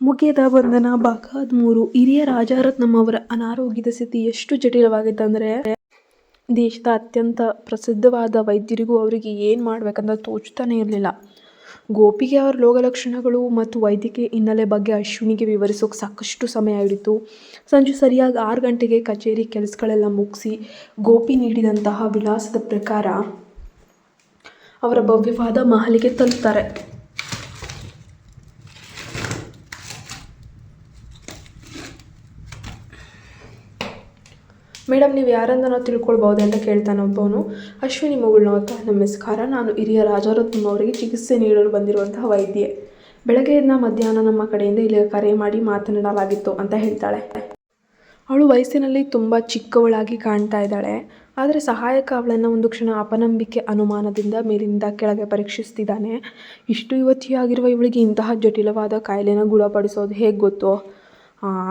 ಮುಗಿಯದ ಬಂಧನ ಭಾಗ 13. ಹಿರಿಯ ರಾಜಾರತ್ನಂ ಅವರ ಅನಾರೋಗ್ಯದ ಸ್ಥಿತಿ ಎಷ್ಟು ಜಟಿಲವಾಗಿತ್ತಂದರೆ ದೇಶದ ಅತ್ಯಂತ ಪ್ರಸಿದ್ಧವಾದ ವೈದ್ಯರಿಗೂ ಅವರಿಗೆ ಏನು ಮಾಡಬೇಕಂತ ತೋಚುತ್ತಾನೇ ಇರಲಿಲ್ಲ. ಗೋಪಿಗೆ ಅವರ ರೋಗಲಕ್ಷಣಗಳು ಮತ್ತು ವೈದ್ಯಕೀಯ ಹಿನ್ನೆಲೆ ಬಗ್ಗೆ ಅಶ್ವಿನಿಗೆ ವಿವರಿಸೋಕೆ ಸಾಕಷ್ಟು ಸಮಯ ಹಿಡಿತು. ಸಂಜೆ ಸರಿಯಾಗಿ 6 ಗಂಟೆಗೆ ಕಚೇರಿ ಕೆಲಸಗಳೆಲ್ಲ ಮುಗಿಸಿ ಗೋಪಿ ನೀಡಿದಂತಹ ವಿಳಾಸದ ಪ್ರಕಾರ ಅವರ ಭವ್ಯವಾದ ಮಹಲಿಗೆ ತಲುಪ್ತಾರೆ. ಮೇಡಮ್, ನೀವು ಯಾರಂತ ನಾವು ತಿಳ್ಕೊಳ್ಬೋದು ಅಂತ ಕೇಳ್ತಾನೆ ಒಬ್ಬವನು. ಅಶ್ವಿನಿ ಮಗಳು ಅಂತ. ನಮಸ್ಕಾರ, ನಾನು ಹಿರಿಯ ರಾಜಾರತ್ನಂ ಅವರಿಗೆ ಚಿಕಿತ್ಸೆ ನೀಡಲು ಬಂದಿರುವಂತಹ ವೈದ್ಯೆ. ಬೆಳಗ್ಗೆಯಿಂದ ಮಧ್ಯಾಹ್ನ ನಮ್ಮ ಕಡೆಯಿಂದ ಇಲ್ಲಿಗೆ ಕರೆ ಮಾಡಿ ಮಾತನಾಡಲಾಗಿತ್ತು ಅಂತ ಹೇಳ್ತಾಳೆ. ಅವಳು ವಯಸ್ಸಿನಲ್ಲಿ ತುಂಬ ಚಿಕ್ಕವಳಾಗಿ ಕಾಣ್ತಾ ಇದ್ದಾಳೆ. ಆದರೆ ಸಹಾಯಕ ಅವಳನ್ನು ಒಂದು ಕ್ಷಣ ಅಪನಂಬಿಕೆ ಅನುಮಾನದಿಂದ ಮೇಲಿನಿಂದ ಕೆಳಗೆ ಪರೀಕ್ಷಿಸ್ತಿದ್ದಾನೆ. ಇಷ್ಟು ಯುವತಿಯಾಗಿರುವ ಇವಳಿಗೆ ಇಂತಹ ಜಟಿಲವಾದ ಕಾಯಿಲೆನ ಗುಣಪಡಿಸೋದು ಹೇಗೆ ಗೊತ್ತೋ?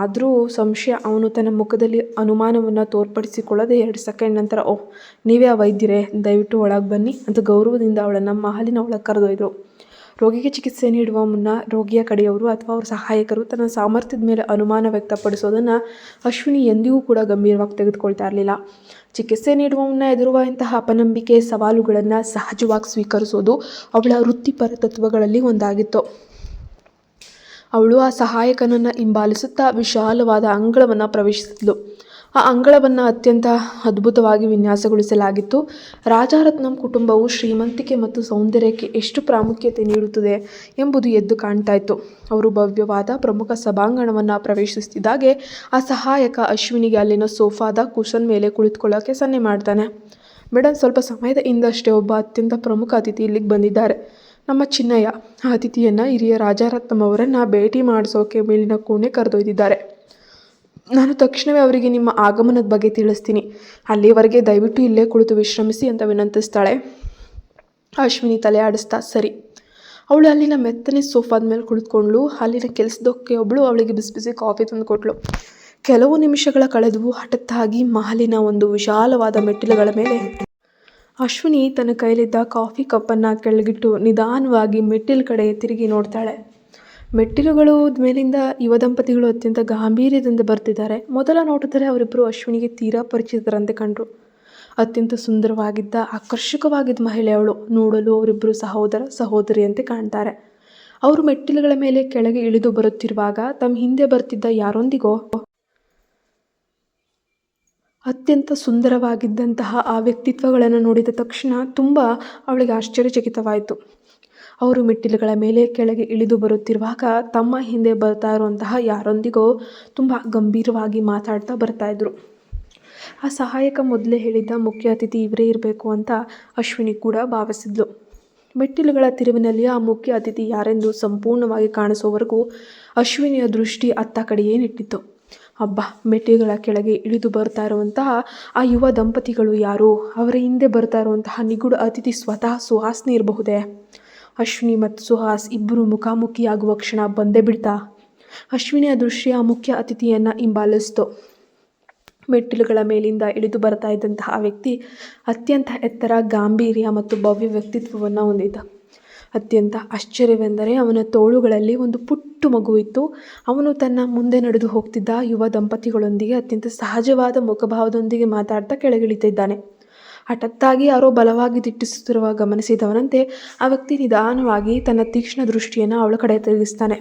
ಆದರೂ ಸಂಶಯ. ಅವನು ತನ್ನ ಮುಖದಲ್ಲಿ ಅನುಮಾನವನ್ನು ತೋರ್ಪಡಿಸಿಕೊಳ್ಳದೆ 2 ಸೆಕೆಂಡ್ ನಂತರ, ಓಹ್, ನೀವೇ ಆ ವೈದ್ಯರೇ, ದಯವಿಟ್ಟು ಒಳಗೆ ಬನ್ನಿ ಅಂತ ಗೌರವದಿಂದ ಅವಳನ್ನು ಮಹಲಿನ ಒಳಗೆ ಕರೆದೊಯ್ದರು. ರೋಗಿಗೆ ಚಿಕಿತ್ಸೆ ನೀಡುವ ಮುನ್ನ ರೋಗಿಯ ಕಡೆಯವರು ಅಥವಾ ಅವರ ಸಹಾಯಕರು ತನ್ನ ಸಾಮರ್ಥ್ಯದ ಮೇಲೆ ಅನುಮಾನ ವ್ಯಕ್ತಪಡಿಸೋದನ್ನು ಅಶ್ವಿನಿ ಎಂದಿಗೂ ಕೂಡ ಗಂಭೀರವಾಗಿ ತೆಗೆದುಕೊಳ್ತಾ ಇರಲಿಲ್ಲ. ಚಿಕಿತ್ಸೆ ನೀಡುವ ಮುನ್ನ ಎದುರುವ ಇಂತಹ ಅಪನಂಬಿಕೆ ಸವಾಲುಗಳನ್ನು ಸಹಜವಾಗಿ ಸ್ವೀಕರಿಸೋದು ಅವಳ ವೃತ್ತಿಪರ ತತ್ವಗಳಲ್ಲಿ ಒಂದಾಗಿತ್ತು. ಅವಳು ಆ ಸಹಾಯಕನನ್ನು ಹಿಂಬಾಲಿಸುತ್ತಾ ವಿಶಾಲವಾದ ಅಂಗಳವನ್ನು ಪ್ರವೇಶಿಸಿದ್ಳು. ಆ ಅಂಗಳವನ್ನು ಅತ್ಯಂತ ಅದ್ಭುತವಾಗಿ ವಿನ್ಯಾಸಗೊಳಿಸಲಾಗಿತ್ತು. ರಾಜಾರತ್ನಂ ಕುಟುಂಬವು ಶ್ರೀಮಂತಿಕೆ ಮತ್ತು ಸೌಂದರ್ಯಕ್ಕೆ ಎಷ್ಟು ಪ್ರಾಮುಖ್ಯತೆ ನೀಡುತ್ತದೆ ಎಂಬುದು ಎದ್ದು ಕಾಣ್ತಾ ಇತ್ತು. ಅವರು ಭವ್ಯವಾದ ಪ್ರಮುಖ ಸಭಾಂಗಣವನ್ನು ಪ್ರವೇಶಿಸುತ್ತಿದ್ದಾಗೆ ಆ ಸಹಾಯಕ ಅಶ್ವಿನಿಗೆ ಅಲ್ಲಿನ ಸೋಫಾದ ಕುಶನ್ ಮೇಲೆ ಕುಳಿತುಕೊಳ್ಳೋಕ್ಕೆ ಸನ್ನೆ ಮಾಡ್ತಾನೆ. ಮೇಡಮ್, ಸ್ವಲ್ಪ ಸಮಯದ ಹಿಂದಷ್ಟೇ ಒಬ್ಬ ಅತ್ಯಂತ ಪ್ರಮುಖ ಅತಿಥಿ ಇಲ್ಲಿಗೆ ಬಂದಿದ್ದಾರೆ. ನಮ್ಮ ಚಿನ್ನಯ್ಯ. ಆ ಅತಿಥಿಯನ್ನು ಹಿರಿಯ ರಾಜಾರತ್ನಂ ಅವರನ್ನು ಭೇಟಿ ಮಾಡಿಸೋಕೆ ಮೇಲಿನ ಕೋಣೆ ಕರೆದೊಯ್ದಿದ್ದಾರೆ. ನಾನು ತಕ್ಷಣವೇ ಅವರಿಗೆ ನಿಮ್ಮ ಆಗಮನದ ಬಗ್ಗೆ ತಿಳಿಸ್ತೀನಿ. ಅಲ್ಲಿವರೆಗೆ ದಯವಿಟ್ಟು ಇಲ್ಲೇ ಕುಳಿತು ವಿಶ್ರಮಿಸಿ ಅಂತ ವಿನಂತಿಸ್ತಾಳೆ. ಅಶ್ವಿನಿ ತಲೆ ಆಡಿಸ್ತಾ ಸರಿ. ಅವಳು ಅಲ್ಲಿನ ಮೆತ್ತನೆ ಸೋಫಾದ ಮೇಲೆ ಕುಳಿತುಕೊಂಡ್ಳು. ಅಲ್ಲಿನ ಕೆಲಸದಕ್ಕೆ ಒಬ್ಬಳು ಅವಳಿಗೆ ಬಿಸಿ ಬಿಸಿ ಕಾಫಿ ತಂದು ಕೊಟ್ಲು. ಕೆಲವು ನಿಮಿಷಗಳ ಕಳೆದವು. ಹಠಾತ್ತಾಗಿ ಮಹಲಿನ ಒಂದು ವಿಶಾಲವಾದ ಮೆಟ್ಟಿಲುಗಳ ಮೇಲೆ ಅಶ್ವಿನಿ ತನ್ನ ಕೈಲಿದ್ದ ಕಾಫಿ ಕಪ್ಪನ್ನು ಕೆಳಗಿಟ್ಟು ನಿಧಾನವಾಗಿ ಮೆಟ್ಟಿಲು ಕಡೆ ತಿರುಗಿ ನೋಡ್ತಾಳೆ. ಮೆಟ್ಟಿಲುಗಳು ಮೇಲಿಂದ ಯುವ ದಂಪತಿಗಳು ಅತ್ಯಂತ ಗಾಂಭೀರ್ಯದಿಂದ ಬರ್ತಿದ್ದಾರೆ. ಮೊದಲ ನೋಟದಲ್ಲಿ ಅವರಿಬ್ಬರು ಅಶ್ವಿನಿಗೆ ತೀರಾ ಪರಿಚಿತರಂತೆ ಕಂಡರು. ಅತ್ಯಂತ ಸುಂದರವಾಗಿದ್ದ, ಆಕರ್ಷಕವಾಗಿದ್ದ ಮಹಿಳೆ ಅವಳು. ನೋಡಲು ಅವರಿಬ್ಬರು ಸಹೋದರ ಸಹೋದರಿಯಂತೆ ಕಾಣ್ತಾರೆ. ಅವರು ಮೆಟ್ಟಿಲುಗಳ ಮೇಲೆ ಕೆಳಗೆ ಇಳಿದು ಬರುತ್ತಿರುವಾಗ ತಮ್ಮ ಹಿಂದೆ ಬರ್ತಿದ್ದ ಯಾರೊಂದಿಗೋ ಅತ್ಯಂತ ಸುಂದರವಾಗಿದ್ದಂತಹ ಆ ವ್ಯಕ್ತಿತ್ವಗಳನ್ನು ನೋಡಿದ ತಕ್ಷಣ ತುಂಬ ಅವಳಿಗೆ ಆಶ್ಚರ್ಯಚಕಿತವಾಯಿತು. ಅವರು ಮೆಟ್ಟಿಲುಗಳ ಮೇಲೆ ಕೆಳಗೆ ಇಳಿದು ಬರುತ್ತಿರುವಾಗ ತಮ್ಮ ಹಿಂದೆ ಬರ್ತಾ ಇರುವಂತಹ ಯಾರೊಂದಿಗೋ ತುಂಬ ಗಂಭೀರವಾಗಿ ಮಾತಾಡ್ತಾ ಬರ್ತಾಯಿದ್ರು. ಆ ಸಹಾಯಕ ಮೊದಲೇ ಹೇಳಿದ್ದ ಮುಖ್ಯ ಅತಿಥಿ ಇವರೇ ಇರಬೇಕು ಅಂತ ಅಶ್ವಿನಿ ಕೂಡ ಭಾವಿಸಿದ್ಲು. ಮೆಟ್ಟಿಲುಗಳ ತಿರುವಿನಲ್ಲಿ ಆ ಮುಖ್ಯ ಅತಿಥಿ ಯಾರೆಂದು ಸಂಪೂರ್ಣವಾಗಿ ಕಾಣಿಸೋವರೆಗೂ ಅಶ್ವಿನಿಯ ದೃಷ್ಟಿ ಅತ್ತ ಕಡೆಯೇ ನೆಟ್ಟಿತ್ತು. ಹಬ್ಬ, ಮೆಟ್ಟಿಲುಗಳ ಕೆಳಗೆ ಇಳಿದು ಬರ್ತಾ ಇರುವಂತಹ ಆ ಯುವ ದಂಪತಿಗಳು ಯಾರು? ಅವರ ಹಿಂದೆ ಬರ್ತಾ ಇರುವಂತಹ ನಿಗೂಢ ಅತಿಥಿ ಸ್ವತಃ ಸುಹಾಸ್ನಿ ಇರಬಹುದೇ? ಅಶ್ವಿನಿ ಮತ್ತು ಸುಹಾಸ್ ಇಬ್ಬರು ಮುಖಾಮುಖಿಯಾಗುವ ಕ್ಷಣ ಬಂದೇ ಬಿಡ್ತಾ. ಅಶ್ವಿನಿಯ ದೃಷ್ಟಿ ಆ ಮುಖ್ಯ ಅತಿಥಿಯನ್ನು ಹಿಂಬಾಲಿಸ್ತು. ಮೆಟ್ಟಿಲುಗಳ ಮೇಲಿಂದ ಇಳಿದು ಬರ್ತಾ ಇದ್ದಂತಹ ಆ ವ್ಯಕ್ತಿ ಅತ್ಯಂತ ಎತ್ತರ, ಗಾಂಭೀರ್ಯ ಮತ್ತು ಭವ್ಯ ವ್ಯಕ್ತಿತ್ವವನ್ನು ಹೊಂದಿದ್ದ. ಅತ್ಯಂತ ಆಶ್ಚರ್ಯವೆಂದರೆ ಅವನ ತೋಳುಗಳಲ್ಲಿ ಒಂದು ಪುಟ್ಟ ಮಗುವಿತ್ತು. ಅವನು ತನ್ನ ಮುಂದೆ ನಡೆದು ಹೋಗ್ತಿದ್ದ ಯುವ ದಂಪತಿಗಳೊಂದಿಗೆ ಅತ್ಯಂತ ಸಹಜವಾದ ಮುಖಭಾವದೊಂದಿಗೆ ಮಾತಾಡ್ತಾ ಕೆಳಗಿಳಿತಿದ್ದಾನೆ. ಹಠಾತ್ತಾಗಿ ಯಾರೋ ಬಲವಾಗಿ ದಿಟ್ಟಿಸುತ್ತಿರುವ ಗಮನಿಸಿದವನಂತೆ ಆ ವ್ಯಕ್ತಿ ನಿಧಾನವಾಗಿ ತನ್ನ ತೀಕ್ಷ್ಣ ದೃಷ್ಟಿಯನ್ನು ಅವಳ ಕಡೆ ತಿರುಗಿಸ್ತಾನೆ.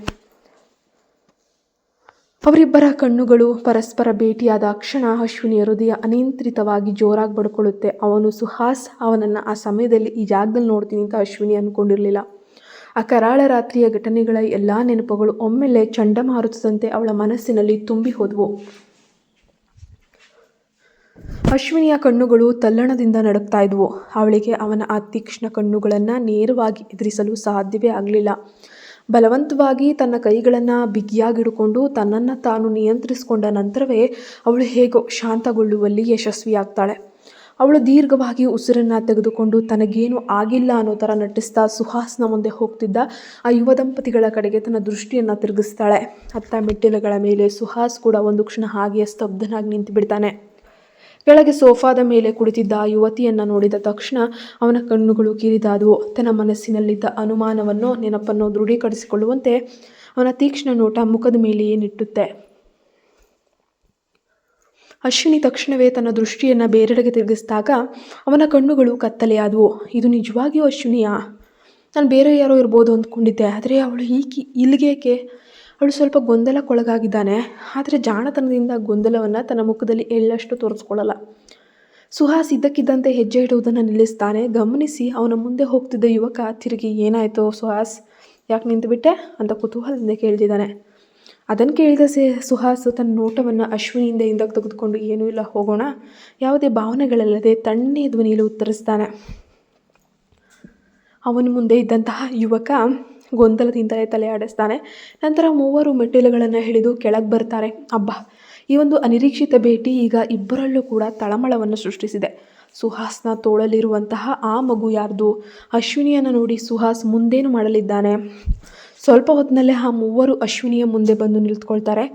ಅವರಿಬ್ಬರ ಕಣ್ಣುಗಳು ಪರಸ್ಪರ ಭೇಟಿಯಾದ ಕ್ಷಣ ಅಶ್ವಿನಿಯ ಹೃದಯ ಅನಿಯಂತ್ರಿತವಾಗಿ ಜೋರಾಗಿ ಬಡ್ಕೊಳ್ಳುತ್ತೆ. ಅವನು ಸುಹಾಸ್ ಅವನನ್ನು ಆ ಸಮಯದಲ್ಲಿ ಈ ಜಾಗದಲ್ಲಿ ನೋಡ್ತೀನಿ ಅಂತ ಅಶ್ವಿನಿ ಅಂದ್ಕೊಂಡಿರಲಿಲ್ಲ. ಆ ಕರಾಳ ರಾತ್ರಿಯ ಘಟನೆಗಳ ಎಲ್ಲ ನೆನಪುಗಳು ಒಮ್ಮೆಲೆ ಚಂಡಮಾರುತದಂತೆ ಅವಳ ಮನಸ್ಸಿನಲ್ಲಿ ತುಂಬಿ ಹೋದವು. ಅಶ್ವಿನಿಯ ಕಣ್ಣುಗಳು ತಲ್ಲಣದಿಂದ ನಡುಗ್ತಾ ಇದ್ವು. ಅವಳಿಗೆ ಅವನ ಆ ತೀಕ್ಷ್ಣ ಕಣ್ಣುಗಳನ್ನು ನೇರವಾಗಿ ಎದುರಿಸಲು ಸಾಧ್ಯವೇ ಆಗಲಿಲ್ಲ. ಬಲವಂತವಾಗಿ ತನ್ನ ಕೈಗಳನ್ನು ಬಿಗಿಯಾಗಿಡಿಕೊಂಡು ತನ್ನನ್ನು ತಾನು ನಿಯಂತ್ರಿಸಿಕೊಂಡ ನಂತರವೇ ಅವಳು ಹೇಗೋ ಶಾಂತಗೊಳ್ಳುವಲ್ಲಿ ಯಶಸ್ವಿಯಾಗ್ತಾಳೆ. ಅವಳು ದೀರ್ಘವಾಗಿ ಉಸಿರನ್ನು ತೆಗೆದುಕೊಂಡು ತನಗೇನು ಆಗಿಲ್ಲ ಅನ್ನೋ ಥರ ನಟಿಸ್ತಾ ಸುಹಾಸ್ನ ಮುಂದೆ ಹೋಗ್ತಿದ್ದ ಆ ಯುವ ದಂಪತಿಗಳ ಕಡೆಗೆ ತನ್ನ ದೃಷ್ಟಿಯನ್ನು ತಿರುಗಿಸ್ತಾಳೆ. ಅತ್ತ ಮೆಟ್ಟಿಲುಗಳ ಮೇಲೆ ಸುಹಾಸ್ ಕೂಡ ಒಂದು ಕ್ಷಣ ಹಾಗೆಯೇ ಸ್ತಬ್ಧನಾಗಿ ನಿಂತು ಬಿಡ್ತಾನೆ. ಕೆಳಗೆ ಸೋಫಾದ ಮೇಲೆ ಕುಳಿತಿದ್ದ ಆ ಯುವತಿಯನ್ನು ನೋಡಿದ ತಕ್ಷಣ ಅವನ ಕಣ್ಣುಗಳು ಕಿರಿದಾದವು. ತನ್ನ ಮನಸ್ಸಿನಲ್ಲಿದ್ದ ಅನುಮಾನವನ್ನು ನೆನಪನ್ನು ದೃಢೀಕರಿಸಿಕೊಳ್ಳುವಂತೆ ಅವನ ತೀಕ್ಷ್ಣ ನೋಟ ಮುಖದ ಮೇಲೆಯೇ ನಿಟ್ಟುತ್ತೆ. ಅಶ್ವಿನಿ ತಕ್ಷಣವೇ ತನ್ನ ದೃಷ್ಟಿಯನ್ನು ಬೇರೆಡೆಗೆ ತಿರುಗಿಸಿದಾಗ ಅವನ ಕಣ್ಣುಗಳು ಕತ್ತಲೆಯಾದವು. ಇದು ನಿಜವಾಗಿಯೂ ಅಶ್ವಿನಿಯಾ? ನಾನು ಬೇರೆ ಯಾರೋ ಇರ್ಬೋದು ಅಂದ್ಕೊಂಡಿದ್ದೆ, ಆದರೆ ಅವಳು ಇಲ್ಲಿಗೇಕೆ? ಅವಳು ಸ್ವಲ್ಪ ಗೊಂದಲಕ್ಕೊಳಗಾಗಿದ್ದಾನೆ, ಆದರೆ ಜಾಣತನದಿಂದ ಗೊಂದಲವನ್ನು ತನ್ನ ಮುಖದಲ್ಲಿ ಎಳ್ಳಷ್ಟು ತೋರಿಸ್ಕೊಳ್ಳಲ್ಲ. ಸುಹಾಸ್ ಇದ್ದಕ್ಕಿದ್ದಂತೆ ಹೆಜ್ಜೆ ಇಡುವುದನ್ನು ನಿಲ್ಲಿಸ್ತಾನೆ. ಗಮನಿಸಿ ಅವನ ಮುಂದೆ ಹೋಗ್ತಿದ್ದ ಯುವಕ ತಿರುಗಿ, ಏನಾಯಿತು ಸುಹಾಸ್, ಯಾಕೆ ನಿಂತುಬಿಟ್ಟೆ ಅಂತ ಕುತೂಹಲದಿಂದ ಕೇಳ್ತಿದ್ದಾನೆ. ಅದನ್ನು ಕೇಳಿದ ಸುಹಾಸ್ ತನ್ನ ನೋಟವನ್ನು ಅಶ್ವಿನಿಯಿಂದ ಹಿಂದಕ್ಕೆ ತೆಗೆದುಕೊಂಡು, ಏನೂ ಇಲ್ಲ, ಹೋಗೋಣ, ಯಾವುದೇ ಭಾವನೆಗಳಿಲ್ಲದೆ ತಣ್ಣನೆಯ ಧ್ವನಿಯಲ್ಲಿ ಉತ್ತರಿಸ್ತಾನೆ. ಅವನ ಮುಂದೆ ಇದ್ದಂತಹ ಯುವಕ ಗೊಂದಲದಿಂದಲೇ ತಲೆ ಆಡಿಸ್ತಾನೆ. ನಂತರ ಮೂವರು ಮೆಟ್ಟಿಲುಗಳನ್ನು ಹಿಡಿದು ಕೆಳಗೆ ಬರ್ತಾರೆ. ಅಬ್ಬಾ, ಈ ಒಂದು ಅನಿರೀಕ್ಷಿತ ಭೇಟಿ ಈಗ ಇಬ್ಬರಲ್ಲೂ ಕೂಡ ತಳಮಳವನ್ನು ಸೃಷ್ಟಿಸಿದೆ. ಸುಹಾಸ್ನ ತೋಳಲಿರುವಂತಹ ಆ ಮಗು ಯಾರ್ದು? ಅಶ್ವಿನಿಯನ್ನು ನೋಡಿ ಸುಹಾಸ್ ಮುಂದೇನು ಮಾಡಲಿದ್ದಾನೆ? ಸ್ವಲ್ಪ ಹೊತ್ತಿನಲ್ಲೇ ಆ ಮೂವರು ಅಶ್ವಿನಿಯ ಮುಂದೆ ಬಂದು ನಿಂತ್ಕೊಳ್ತಾರೆ.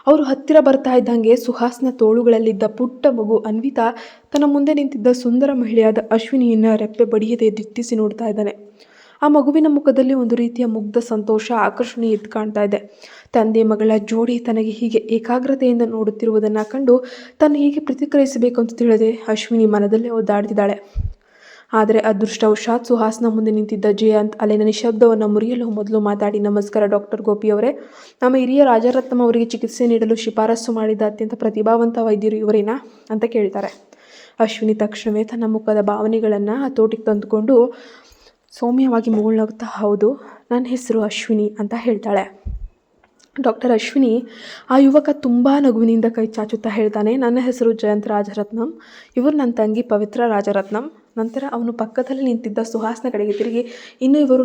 ಅವರು ಹತ್ತಿರ ಬರ್ತಾ ಇದ್ದಂಗೆ ಸುಹಾಸ್ನ ತೋಳುಗಳಲ್ಲಿದ್ದ ಪುಟ್ಟ ಮಗು ಅನ್ವಿತಾ ತನ್ನ ಮುಂದೆ ನಿಂತಿದ್ದ ಸುಂದರ ಮಹಿಳೆಯಾದ ಅಶ್ವಿನಿಯನ್ನು ರೆಪ್ಪೆ ಬಡಿಯದೆ ದಿಟ್ಟಿಸಿ ನೋಡ್ತಾ ಇದ್ದಾನೆ. ಆ ಮಗುವಿನ ಮುಖದಲ್ಲಿ ಒಂದು ರೀತಿಯ ಮುಗ್ಧ ಸಂತೋಷ, ಆಕರ್ಷಣೆ ಎದ್ದು ಕಾಣ್ತಾ ಇದೆ. ತಂದೆ ಮಗಳ ಜೋಡಿ ತನಗೆ ಹೀಗೆ ಏಕಾಗ್ರತೆಯಿಂದ ನೋಡುತ್ತಿರುವುದನ್ನು ಕಂಡು ತಾನು ಹೀಗೆ ಪ್ರತಿಕ್ರಿಯಿಸಬೇಕು ಅಂತ ತಿಳಿದೆ ಅಶ್ವಿನಿ ಮನದಲ್ಲೇ ಒದ್ದಾಡ್ತಿದ್ದಾಳೆ. ಆದರೆ ಅದೃಷ್ಟವಶಾತ್ ಸುಹಾಸ್ನ ಮುಂದೆ ನಿಂತಿದ್ದ ಜಯಂತ್ ಅಲ್ಲಿನ ನಿಶಬ್ದವನ್ನು ಮುರಿಯಲು ಮೊದಲು ಮಾತಾಡಿ, ನಮಸ್ಕಾರ ಡಾಕ್ಟರ್ ಗೋಪಿಯವರೇ, ನಮ್ಮ ಹಿರಿಯ ರಾಜರತ್ನಂ ಅವರಿಗೆ ಚಿಕಿತ್ಸೆ ನೀಡಲು ಶಿಫಾರಸು ಮಾಡಿದ ಅತ್ಯಂತ ಪ್ರತಿಭಾವಂತ ವೈದ್ಯರು ಇವರೇನಾ ಅಂತ ಕೇಳ್ತಾರೆ. ಅಶ್ವಿನಿ ತಕ್ಷಣವೇ ತನ್ನ ಮುಖದ ಭಾವನೆಗಳನ್ನು ಹತೋಟಿಗೆ ತಂದುಕೊಂಡು ಸೌಮ್ಯವಾಗಿ ಮುಗುಳ್ನಗುತ್ತಾ, ಹೌದು, ನನ್ನ ಹೆಸರು ಅಶ್ವಿನಿ ಅಂತ ಹೇಳ್ತಾಳೆ. ಡಾಕ್ಟರ್ ಅಶ್ವಿನಿ. ಆ ಯುವಕ ತುಂಬ ನಗುವಿನಿಂದ ಕೈ ಚಾಚುತ್ತಾ ಹೇಳ್ತಾನೆ, ನನ್ನ ಹೆಸರು ಜಯಂತ್ ರಾಜರತ್ನಂ, ಇವರು ನನ್ನ ತಂಗಿ ಪವಿತ್ರ ರಾಜರತ್ನಂ. ನಂತರ ಅವನು ಪಕ್ಕದಲ್ಲಿ ನಿಂತಿದ್ದ ಸುಹಾಸ್ನ ಕಡೆಗೆ ತಿರುಗಿ,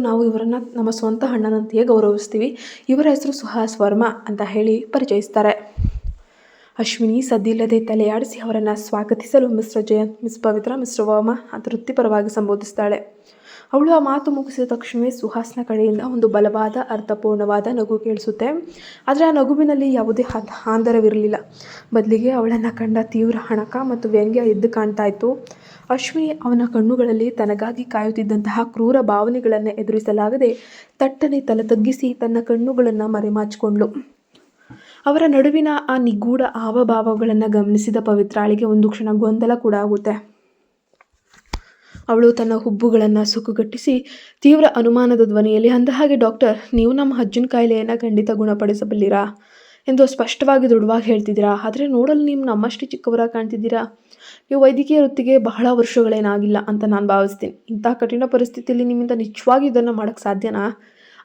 ನಾವು ಇವರನ್ನು ನಮ್ಮ ಸ್ವಂತ ಅಣ್ಣನಂತೆಯೇ ಗೌರವಿಸ್ತೀವಿ, ಇವರ ಹೆಸರು ಸುಹಾಸ್ ವರ್ಮಾ ಅಂತ ಹೇಳಿ ಪರಿಚಯಿಸ್ತಾರೆ. ಅಶ್ವಿನಿ ಸದ್ದಿಲ್ಲದೆ ತಲೆಯಾಡಿಸಿ ಅವರನ್ನು ಸ್ವಾಗತಿಸಲು ಮಿಸ್ಟರ್ ಜಯಂತ್, ಮಿಸ್ ಪವಿತ್ರ, ಮಿಸ್ಟರ್ ವರ್ಮಾ ಅಂತ ವೃತ್ತಿಪರವಾಗಿ ಸಂಬೋಧಿಸ್ತಾಳೆ. ಅವಳು ಆ ಮಾತು ಮುಗಿಸಿದ ತಕ್ಷಣವೇ ಸುಹಾಸ್ನ ಕಡೆಯಿಂದ ಒಂದು ಬಲವಾದ ಅರ್ಥಪೂರ್ಣವಾದ ನಗು ಕೇಳಿಸುತ್ತೆ. ಆದರೆ ಆ ನಗುವಿನಲ್ಲಿ ಯಾವುದೇ ಆಂದರವಿರಲಿಲ್ಲ. ಬದಲಿಗೆ ಅವಳನ್ನು ಕಂಡ ತೀವ್ರ ಹಣಕ ಮತ್ತು ವ್ಯಂಗ್ಯ ಎದ್ದು ಕಾಣ್ತಾ ಇತ್ತು. ಅಶ್ವಿನಿ ಅವನ ಕಣ್ಣುಗಳಲ್ಲಿ ತನಗಾಗಿ ಕಾಯುತ್ತಿದ್ದಂತಹ ಕ್ರೂರ ಭಾವನೆಗಳನ್ನು ಎದುರಿಸಲಾಗದೆ ತಟ್ಟನೆ ತಲೆ ತಗ್ಗಿಸಿ ತನ್ನ ಕಣ್ಣುಗಳನ್ನು ಮರೆಮಾಚಿಕೊಂಡ್ಳು. ಅವರ ನಡುವಿನ ಆ ನಿಗೂಢ ಹಾವಭಾವಗಳನ್ನು ಗಮನಿಸಿದ ಪವಿತ್ರಾಳಿಗೆ ಒಂದು ಕ್ಷಣ ಗೊಂದಲ ಕೂಡ ಆಗುತ್ತೆ. ಅವಳು ತನ್ನ ಹುಬ್ಬುಗಳನ್ನು ಸುಕ್ಕುಗಟ್ಟಿಸಿ ತೀವ್ರ ಅನುಮಾನದ ಧ್ವನಿಯಲ್ಲಿ, ಅಂದಹಾಗೆ ಡಾಕ್ಟರ್, ನೀವು ನಮ್ಮ ಅಜ್ಜನ ಕಾಯಿಲೆಯನ್ನು ಖಂಡಿತ ಗುಣಪಡಿಸಬಲ್ಲಿರಾ ಎಂದು ಸ್ಪಷ್ಟವಾಗಿ ದೃಢವಾಗಿ ಹೇಳ್ತಿದ್ದೀರಾ. ಆದರೆ ನೋಡಲು ನೀವು ನಮ್ಮಷ್ಟೇ ಚಿಕ್ಕವರಾಗಿ ಕಾಣ್ತಿದ್ದೀರಾ. ನೀವು ವೈದ್ಯಕೀಯ ವೃತ್ತಿಗೆ ಬಹಳ ವರ್ಷಗಳೇನಾಗಿಲ್ಲ ಅಂತ ನಾನು ಭಾವಿಸ್ತೀನಿ. ಇಂಥ ಕಠಿಣ ಪರಿಸ್ಥಿತಿಯಲ್ಲಿ ನಿಮ್ಮಿಂದ ನಿಜವಾಗಿ ಇದನ್ನು ಮಾಡೋಕ್ಕೆ ಸಾಧ್ಯನಾ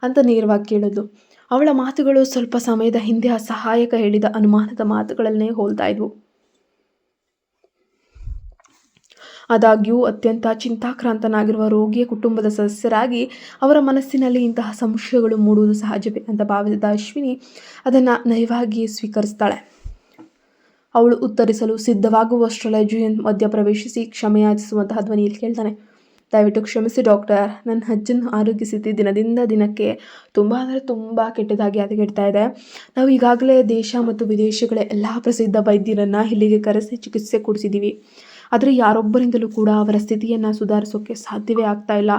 ಅಂತ ನೇರವಾಗಿ ಕೇಳಿದ್ಲು. ಅವಳ ಮಾತುಗಳು ಸ್ವಲ್ಪ ಸಮಯದ ಹಿಂದೆ ಅಸಹಾಯಕ ಹೇಳಿದ ಅನುಮಾನದ ಮಾತುಗಳನ್ನೇ ಹೋಲ್ತಾ ಇದ್ವು. ಆದಾಗ್ಯೂ ಅತ್ಯಂತ ಚಿಂತಾಕ್ರಾಂತನಾಗಿರುವ ರೋಗಿಯ ಕುಟುಂಬದ ಸದಸ್ಯರಾಗಿ ಅವರ ಮನಸ್ಸಿನಲ್ಲಿ ಇಂತಹ ಸಂಶಯಗಳು ಮೂಡುವುದು ಸಹಜವೇ ಅಂತ ಭಾವಿಸಿದ ಅಶ್ವಿನಿ ಅದನ್ನು ನಯವಾಗಿ ಸ್ವೀಕರಿಸ್ತಾಳೆ. ಅವಳು ಉತ್ತರಿಸಲು ಸಿದ್ಧವಾಗುವಷ್ಟರಲ್ಲೇ ಜಯಂತ್ ಮಧ್ಯ ಪ್ರವೇಶಿಸಿ ಕ್ಷಮೆಯಾಚಿಸುವಂತಹ ಧ್ವನಿಯಲ್ಲಿ ಕೇಳ್ತಾನೆ, ದಯವಿಟ್ಟು ಕ್ಷಮಿಸಿ ಡಾಕ್ಟರ್, ನನ್ನ ಅಜ್ಜನ ಆರೋಗ್ಯ ಸ್ಥಿತಿ ದಿನದಿಂದ ದಿನಕ್ಕೆ ತುಂಬ ಅಂದರೆ ತುಂಬ ಕೆಟ್ಟದಾಗಿ ಹದಗೆಡ್ತಾ ಇದೆ. ನಾವು ಈಗಾಗಲೇ ದೇಶ ಮತ್ತು ವಿದೇಶಗಳ ಎಲ್ಲ ಪ್ರಸಿದ್ಧ ವೈದ್ಯರನ್ನು ಇಲ್ಲಿಗೆ ಕರೆಸಿ ಚಿಕಿತ್ಸೆ ಕೊಡಿಸಿದ್ದೀವಿ. ಆದರೆ ಯಾರೊಬ್ಬರಿಂದಲೂ ಕೂಡ ಅವರ ಸ್ಥಿತಿಯನ್ನು ಸುಧಾರಿಸೋಕ್ಕೆ ಸಾಧ್ಯವೇ ಆಗ್ತಾ ಇಲ್ಲ.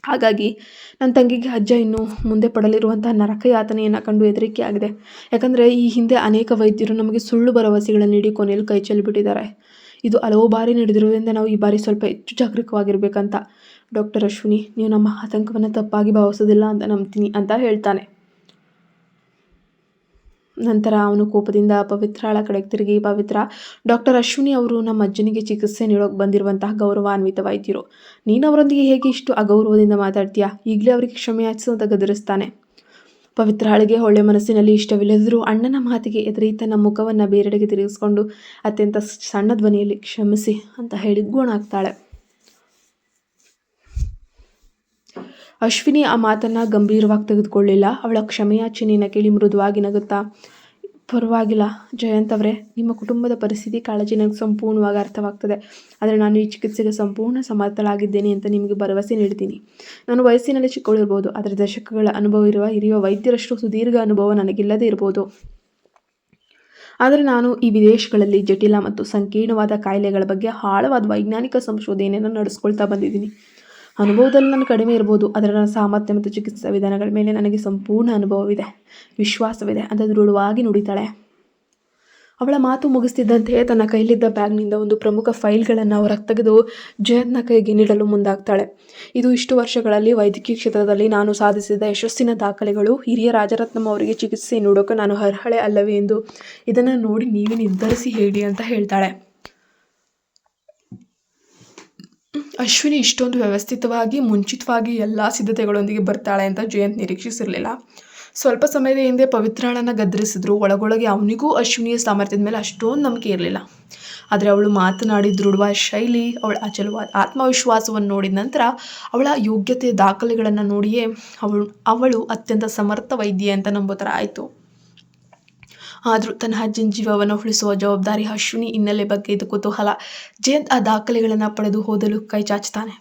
ಹಾಗಾಗಿ ನನ್ನ ತಂಗಿಗೆ ಅಜ್ಜ ಇನ್ನು ಮುಂದೆ ಪಡಲಿರುವಂಥ ನರಕ ಯಾತನೆಯನ್ನು ಕಂಡು ಹೆದರಿಕೆ ಆಗಿದೆ. ಯಾಕಂದರೆ ಈ ಹಿಂದೆ ಅನೇಕ ವೈದ್ಯರು ನಮಗೆ ಸುಳ್ಳು ಭರವಸೆಗಳನ್ನು ನೀಡಿ ಕೊನೆಯಲ್ಲಿ ಕೈ ಚೆಲ್ಲಿಬಿಟ್ಟಿದ್ದಾರೆ. ಇದು ಹಲವು ಬಾರಿ ನಡೆದಿರುವುದರಿಂದ ನಾವು ಈ ಬಾರಿ ಸ್ವಲ್ಪ ಹೆಚ್ಚು ಜಾಗರೂಕವಾಗಿರಬೇಕಂತ. ಡಾಕ್ಟರ್ ಅಶ್ವಿನಿ, ನೀವು ನಮ್ಮ ಆತಂಕವನ್ನು ತಪ್ಪಾಗಿ ಭಾವಿಸೋದಿಲ್ಲ ಅಂತ ನಂಬ್ತೀನಿ ಅಂತ ಹೇಳ್ತಾನೆ. ನಂತರ ಅವನು ಕೋಪದಿಂದ ಪವಿತ್ರಾಳ ಕಡೆಗೆ ತಿರುಗಿ, ಪವಿತ್ರ, ಡಾಕ್ಟರ್ ಅಶ್ವಿನಿ ಅವರು ನಮ್ಮ ಅಜ್ಜನಿಗೆ ಚಿಕಿತ್ಸೆ ನೀಡೋಕೆ ಬಂದಿರುವಂತಹ ಗೌರವಾನ್ವಿತ ವೈದ್ಯರು. ನೀನು ಅವರೊಂದಿಗೆ ಹೇಗೆ ಇಷ್ಟು ಅಗೌರವದಿಂದ ಮಾತಾಡ್ತೀಯಾ? ಈಗಲೇ ಅವರಿಗೆ ಕ್ಷಮೆ ಯಾಚಿಸು ಅಂತ ಗದರಿಸ್ತಾನೆ. ಪವಿತ್ರಾಳಿಗೆ ಒಳ್ಳೆ ಮನಸ್ಸಿನಲ್ಲಿ ಇಷ್ಟವಿಲ್ಲದಿದ್ದರೂ ಅಣ್ಣನ ಮಾತಿಗೆ ಎದುರಿ ತನ್ನ ಮುಖವನ್ನು ಬೇರೆಡೆಗೆ ತಿರುಗಿಸ್ಕೊಂಡು ಅತ್ಯಂತ ಸಣ್ಣ ಧ್ವನಿಯಲ್ಲಿ ಕ್ಷಮಿಸಿ ಅಂತ ಹೇಳಿ ಗೋಣಾಗ್ತಾಳೆ. ಅಶ್ವಿನಿ ಆ ಮಾತನ್ನು ಗಂಭೀರವಾಗಿ ತೆಗೆದುಕೊಳ್ಳಿಲ್ಲ. ಅವಳ ಕ್ಷಮೆಯಾಚನೆಯನ್ನು ಕೇಳಿ ಮೃದುವಾಗಿ ನಗುತ್ತಾ, ಪರವಾಗಿಲ್ಲ ಜಯಂತ್ ಅವರೇ, ನಿಮ್ಮ ಕುಟುಂಬದ ಪರಿಸ್ಥಿತಿ ಕಾಳಜಿ ನನಗೆ ಸಂಪೂರ್ಣವಾಗಿ ಅರ್ಥವಾಗ್ತದೆ. ಆದರೆ ನಾನು ಈ ಚಿಕಿತ್ಸೆಗೆ ಸಂಪೂರ್ಣ ಸಮರ್ಥಳಾಗಿದ್ದೇನೆ ಅಂತ ನಿಮಗೆ ಭರವಸೆ ನೀಡ್ತೀನಿ. ನಾನು ವಯಸ್ಸಿನಲ್ಲಿ ಚಿಕ್ಕವಳಿರ್ಬೋದು, ಆದರೆ ದಶಕಗಳ ಅನುಭವ ಇರುವ ಹಿರಿಯ ವೈದ್ಯರಷ್ಟು ಸುದೀರ್ಘ ಅನುಭವ ನನಗಿಲ್ಲದೆ ಇರ್ಬೋದು. ಆದರೆ ನಾನು ಈ ವಿದೇಶಗಳಲ್ಲಿ ಜಟಿಲ ಮತ್ತು ಸಂಕೀರ್ಣವಾದ ಕಾಯಿಲೆಗಳ ಬಗ್ಗೆ ಆಳವಾದ ವೈಜ್ಞಾನಿಕ ಸಂಶೋಧನೆಯನ್ನು ನಡೆಸ್ಕೊಳ್ತಾ ಬಂದಿದ್ದೀನಿ. ಅನುಭವದಲ್ಲಿ ನಾನು ಕಡಿಮೆ ಇರ್ಬೋದು, ಆದರೆ ನನ್ನ ಸಾಮರ್ಥ್ಯ ಮತ್ತು ಚಿಕಿತ್ಸಾ ವಿಧಾನಗಳ ಮೇಲೆ ನನಗೆ ಸಂಪೂರ್ಣ ಅನುಭವವಿದೆ, ವಿಶ್ವಾಸವಿದೆ ಅಂತ ದೃಢವಾಗಿ ನುಡಿತಾಳೆ. ಅವಳ ಮಾತು ಮುಗಿಸ್ತಿದ್ದಂತೆಯೇ ತನ್ನ ಕೈಲಿದ್ದ ಬ್ಯಾಗ್ನಿಂದ ಒಂದು ಪ್ರಮುಖ ಫೈಲ್ಗಳನ್ನು ಹೊರಗೆ ತೆಗೆದು ಜಯಂತ್ನ ಕೈಗೆ ನೀಡಲು ಮುಂದಾಗ್ತಾಳೆ. ಇದು ಇಷ್ಟು ವರ್ಷಗಳಲ್ಲಿ ವೈದ್ಯಕೀಯ ಕ್ಷೇತ್ರದಲ್ಲಿ ನಾನು ಸಾಧಿಸಿದ ಯಶಸ್ಸಿನ ದಾಖಲೆಗಳು. ಹಿರಿಯ ರಾಜರತ್ನಂ ಅವರಿಗೆ ಚಿಕಿತ್ಸೆ ನೀಡೋಕೆ ನಾನು ಅರ್ಹಳೆ ಅಲ್ಲವೇ ಎಂದು ಇದನ್ನು ನೋಡಿ ನೀವೇ ನಿರ್ಧರಿಸಿ ಹೇಳಿ ಅಂತ ಹೇಳ್ತಾಳೆ. ಅಶ್ವಿನಿ ಇಷ್ಟೊಂದು ವ್ಯವಸ್ಥಿತವಾಗಿ ಮುಂಚಿತವಾಗಿ ಎಲ್ಲ ಸಿದ್ಧತೆಗಳೊಂದಿಗೆ ಬರ್ತಾಳೆ ಅಂತ ಜಯಂತ್ ನಿರೀಕ್ಷಿಸಿರಲಿಲ್ಲ. ಸ್ವಲ್ಪ ಸಮಯದ ಹಿಂದೆ ಪವಿತ್ರಾಳನ್ನು ಗದರಿಸಿದ್ರು. ಒಳಗೊಳಗೆ ಅವನಿಗೂ ಅಶ್ವಿನಿಯ ಸಾಮರ್ಥ್ಯದ ಮೇಲೆ ಅಷ್ಟೊಂದು ನಂಬಿಕೆ ಇರಲಿಲ್ಲ. ಆದರೆ ಅವಳು ಮಾತನಾಡಿ ದೃಢವಾದ ಶೈಲಿ, ಅವಳ ಅಚಲವಾದ ಆತ್ಮವಿಶ್ವಾಸವನ್ನು ನೋಡಿದ ನಂತರ ಅವಳ ಯೋಗ್ಯತೆ ದಾಖಲೆಗಳನ್ನು ನೋಡಿಯೇ ಅವಳು ಅತ್ಯಂತ ಸಮರ್ಥ ವೈದ್ಯೆ ಅಂತ ನಂಬೋ ಥರ ಆಯಿತು. ಆದರೂ ತನ್ನ ಅಜ್ಜನ ಜೀವವನ್ನು ಉಳಿಸುವ ಜವಾಬ್ದಾರಿ ಅಶ್ವಿನಿ ಹಿನ್ನೆಲೆ ಬಗ್ಗೆ ಇದು ಕುತೂಹಲ. ಜಯಂತ್ ಆ ದಾಖಲೆಗಳನ್ನು ಪಡೆದು ಓದಲು ಕೈ ಚಾಚ್ತಾನೆ.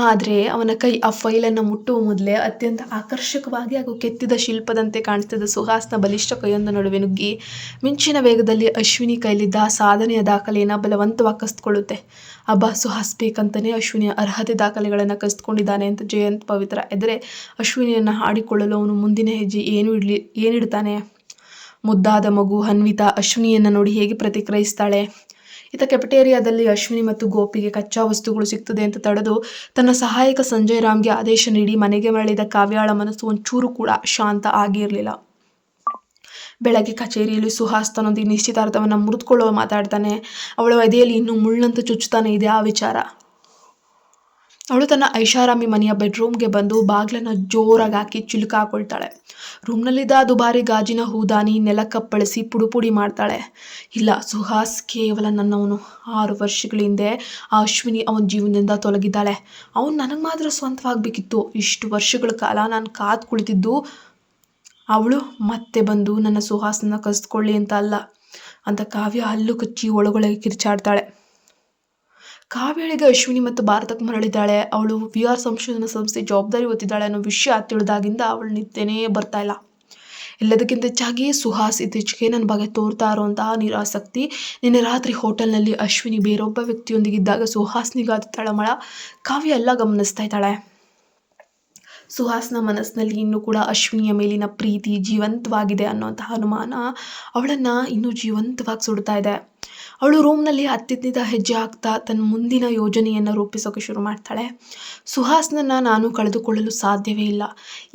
ಆದರೆ ಅವನ ಕೈ ಆ ಫೈಲನ್ನು ಮುಟ್ಟುವ ಮೊದಲೇ ಅತ್ಯಂತ ಆಕರ್ಷಕವಾಗಿ ಹಾಗೂ ಕೆತ್ತಿದ ಶಿಲ್ಪದಂತೆ ಕಾಣಿಸ್ತಿದ್ದ ಸುಹಾಸ್ನ ಬಲಿಷ್ಠ ಕೈಯೊಂದು ನಡುವೆ ನುಗ್ಗಿ ಮಿಂಚಿನ ವೇಗದಲ್ಲಿ ಅಶ್ವಿನಿ ಕೈಲಿದ್ದ ಸಾಧನೆಯ ದಾಖಲೆಯನ್ನು ಬಲವಂತವಾಗಿ ಕಸಿದುಕೊಳ್ಳುತ್ತೆ. ಅಬ್ಬಾ, ಸುಹಾಸ್ ಬೇಕಂತಲೇ ಅಶ್ವಿನಿಯ ಅರ್ಹತೆ ದಾಖಲೆಗಳನ್ನು ಕಸಿದುಕೊಂಡಿದ್ದಾನೆ ಅಂತ ಜಯಂತ್ ಪವಿತ್ರ ಎದುರೆ ಅಶ್ವಿನಿಯನ್ನು ಆಡಿಕೊಳ್ಳಲು ಅವನು ಮುಂದಿನ ಹೆಜ್ಜೆ ಏನಿಡ್ತಾನೆ. ಮುದ್ದಾದ ಮಗು ಅನ್ವಿತಾ ಅಶ್ವಿನಿಯನ್ನು ನೋಡಿ ಹೇಗೆ ಪ್ರತಿಕ್ರಿಯಿಸ್ತಾಳೆ. ಇತ್ತ ಕೆಫೆಟೇರಿಯಾದಲ್ಲಿ ಅಶ್ವಿನಿ ಮತ್ತು ಗೋಪಿಗೆ ಕಚ್ಚಾ ವಸ್ತುಗಳು ಸಿಗ್ತದೆ ಅಂತ ತಡೆದು ತನ್ನ ಸಹಾಯಕ ಸಂಜಯ್ ರಾಮ್ಗೆ ಆದೇಶ ನೀಡಿ ಮನೆಗೆ ಮರಳಿದ ಕಾವ್ಯಾಳ ಮನಸ್ಸು ಒಂಚೂರು ಕೂಡ ಶಾಂತ ಆಗಿರಲಿಲ್ಲ. ಬೆಳಗ್ಗೆ ಕಚೇರಿಯಲ್ಲಿ ಸುಹಾಸ್ ತನ್ನೊಂದಿಗೆ ನಿಶ್ಚಿತಾರ್ಥವನ್ನು ಮುರಿದುಕೊಳ್ಳುವ ಮಾತಾಡ್ತಾನೆ. ಅವಳ ಎದೆಯಲ್ಲಿ ಇನ್ನೂ ಮುಳ್ಳಂತ ಚುಚ್ಚುತ್ತಾನೆ ಇದೆ ಆ ವಿಚಾರ. ಅವಳು ತನ್ನ ಐಷಾರಾಮಿ ಮನೆಯ ಬೆಡ್ರೂಮ್ಗೆ ಬಂದು ಬಾಗ್ಲನ್ನು ಜೋರಾಗಿ ಹಾಕಿ ಚಿಲುಕ ಹಾಕೊಳ್ತಾಳೆ. ರೂಮ್ನಲ್ಲಿದ್ದ ದುಬಾರಿ ಗಾಜಿನ ಹೂದಾನಿ ನೆಲಕ್ಕಪ್ಪಳಿಸಿ ಪುಡಿ ಮಾಡ್ತಾಳೆ. ಇಲ್ಲ, ಸುಹಾಸ್ ಕೇವಲ ನನ್ನವನು. 6 ವರ್ಷಗಳ ಹಿಂದೆ ಆ ಅಶ್ವಿನಿ ಅವನ ಜೀವನದಿಂದ ತೊಲಗಿದ್ದಾಳೆ. ಅವನು ನನಗೆ ಮಾತ್ರ ಸ್ವಂತವಾಗಬೇಕಿತ್ತು. ಇಷ್ಟು ವರ್ಷಗಳ ಕಾಲ ನಾನು ಕಾದು ಕುಳಿತಿದ್ದು ಅವಳು ಮತ್ತೆ ಬಂದು ನನ್ನ ಸುಹಾಸನ ಕಸಿದುಕೊಳ್ಳಿ ಅಂತ ಅಲ್ಲ ಅಂತ ಕಾವ್ಯ ಹಲ್ಲು ಕಚ್ಚಿ ಒಳಗೊಳಗೆ ಕಿರ್ಚಾಡ್ತಾಳೆ. ಕಾವ್ಯಳಿಗೆ ಅಶ್ವಿನಿ ಮತ್ತು ಭಾರತಕ್ಕೆ ಮರಳಿದ್ದಾಳೆ. ಅವಳು VR ಸಂಶೋಧನಾ ಸಂಸ್ಥೆ ಜವಾಬ್ದಾರಿ ಹೊತ್ತಿದ್ದಾಳೆ ಅನ್ನೋ ವಿಷಯ ತಿಳಿದಾಗಿಂದ ಅವಳು ನಿದ್ದೆನೇ ಬರ್ತಾ ಇಲ್ಲ. ಎಲ್ಲದಕ್ಕಿಂತ ಹೆಚ್ಚಾಗಿ ಸುಹಾಸ್ ಇತ್ತೀಚೆಗೆ ನನ್ನ ಬಗ್ಗೆ ತೋರ್ತಾ ಇರುವಂತಹ ನಿರಾಸಕ್ತಿ. ನಿನ್ನೆ ರಾತ್ರಿ ಹೋಟೆಲ್ನಲ್ಲಿ ಅಶ್ವಿನಿ ಬೇರೊಬ್ಬ ವ್ಯಕ್ತಿಯೊಂದಿಗಿದ್ದಾಗ ಸುಹಾಸ್ನಿಗಾದ ತಳಮಳ ಕಾವ್ಯ ಎಲ್ಲ ಗಮನಿಸ್ತಾ ಇದ್ದಾಳೆ. ಸುಹಾಸ್ನ ಮನಸ್ಸಿನಲ್ಲಿ ಇನ್ನೂ ಕೂಡ ಅಶ್ವಿನಿಯ ಮೇಲಿನ ಪ್ರೀತಿ ಜೀವಂತವಾಗಿದೆ ಅನ್ನೋಂತಹ ಅನುಮಾನ ಅವಳನ್ನು ಇನ್ನೂ ಜೀವಂತವಾಗಿ ಸುಡ್ತಾ ಇದೆ. ಅವಳು ರೂಮ್ನಲ್ಲಿ ಅತ್ತಿದ್ದ ಹೆಜ್ಜೆ ಹಾಕ್ತಾ ತನ್ನ ಮುಂದಿನ ಯೋಜನೆಯನ್ನು ರೂಪಿಸೋಕೆ ಶುರು ಮಾಡ್ತಾಳೆ. ಸುಹಾಸ್ನನ್ನು ನಾನು ಕಳೆದುಕೊಳ್ಳಲು ಸಾಧ್ಯವೇ ಇಲ್ಲ.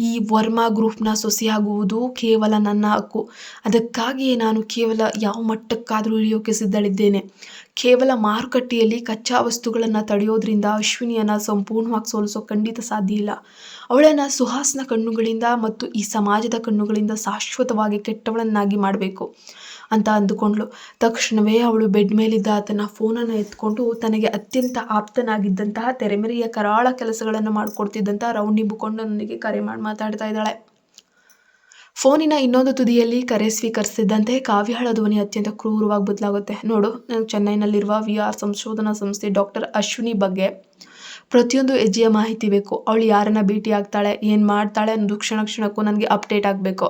ಈ ವರ್ಮಾ ಗ್ರೂಪ್ನ ಸೊಸೆಯಾಗುವುದು ಕೇವಲ ನನ್ನ ಹಕ್ಕು. ಅದಕ್ಕಾಗಿಯೇ ನಾನು ಕೇವಲ ಯಾವ ಮಟ್ಟಕ್ಕಾದರೂ ಇಳಿಯೋಕೆ ಸಿದ್ಧಳಿದ್ದೇನೆ. ಕೇವಲ ಮಾರುಕಟ್ಟೆಯಲ್ಲಿ ಕಚ್ಚಾ ವಸ್ತುಗಳನ್ನು ತಡೆಯೋದ್ರಿಂದ ಅಶ್ವಿನಿಯನ್ನು ಸಂಪೂರ್ಣವಾಗಿ ಸೋಲಿಸೋಕೆ ಖಂಡಿತ ಸಾಧ್ಯ ಇಲ್ಲ. ಅವಳನ್ನು ಸುಹಾಸ್ನ ಕಣ್ಣುಗಳಿಂದ ಮತ್ತು ಈ ಸಮಾಜದ ಕಣ್ಣುಗಳಿಂದ ಶಾಶ್ವತವಾಗಿ ಕೆಟ್ಟವಳನ್ನಾಗಿ ಮಾಡಬೇಕು ಅಂತ ಅಂದುಕೊಂಡ್ಳು. ತಕ್ಷಣವೇ ಅವಳು ಬೆಡ್ ಮೇಲಿದ್ದ ತನ್ನ ಫೋನನ್ನು ಎತ್ಕೊಂಡು ತನಗೆ ಅತ್ಯಂತ ಆಪ್ತನಾಗಿದ್ದಂತಹ ತೆರೆಮರೆಯ ಕರಾಳ ಕೆಲಸಗಳನ್ನು ಮಾಡಿಕೊಡ್ತಿದ್ದಂತಹ ರೌಂಡಿ ಮುಖಂಡನಿಗೆ ಕರೆ ಮಾಡಿ ಮಾತಾಡ್ತಾ ಇದ್ದಾಳೆ. ಫೋನಿನ ಇನ್ನೊಂದು ತುದಿಯಲ್ಲಿ ಕರೆ ಸ್ವೀಕರಿಸಿದ್ದಂತೆ ಕಾವ್ಯಳ ಧ್ವನಿ ಅತ್ಯಂತ ಕ್ರೂರವಾಗಿ ಬದಲಾಗುತ್ತೆ. ನೋಡು, ನನಗೆ ಚೆನ್ನೈನಲ್ಲಿರುವ VR ಸಂಶೋಧನಾ ಸಂಸ್ಥೆ ಡಾಕ್ಟರ್ ಅಶ್ವಿನಿ ಬಗ್ಗೆ ಪ್ರತಿಯೊಂದು ಹೆಜ್ಜೆಯ ಮಾಹಿತಿ ಬೇಕು. ಅವಳು ಯಾರನ್ನ ಭೇಟಿ ಆಗ್ತಾಳೆ, ಏನು ಮಾಡ್ತಾಳೆ ಅನ್ನೋದು ಕ್ಷಣಕ್ಕೂ ನನಗೆ ಅಪ್ಡೇಟ್ ಆಗಬೇಕು.